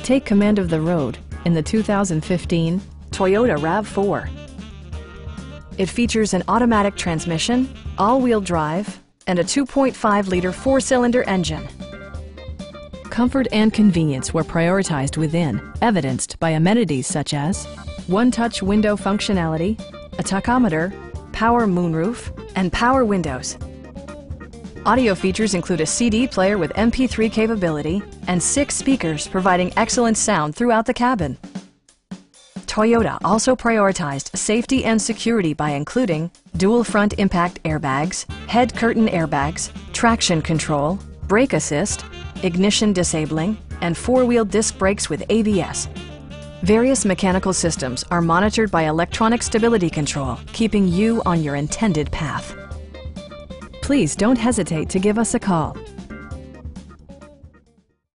Take command of the road in the 2015 Toyota RAV4. It features an automatic transmission, all-wheel drive, and a 2.5-liter four-cylinder engine. Comfort and convenience were prioritized within, evidenced by amenities such as one-touch window functionality, a tachometer, power moonroof, and power windows. Audio features include a CD player with MP3 capability and 6 speakers providing excellent sound throughout the cabin. Toyota also prioritized safety and security by including dual front impact airbags, head curtain airbags, traction control, brake assist, ignition disabling, and 4-wheel disc brakes with ABS. Various mechanical systems are monitored by electronic stability control, keeping you on your intended path. Please don't hesitate to give us a call.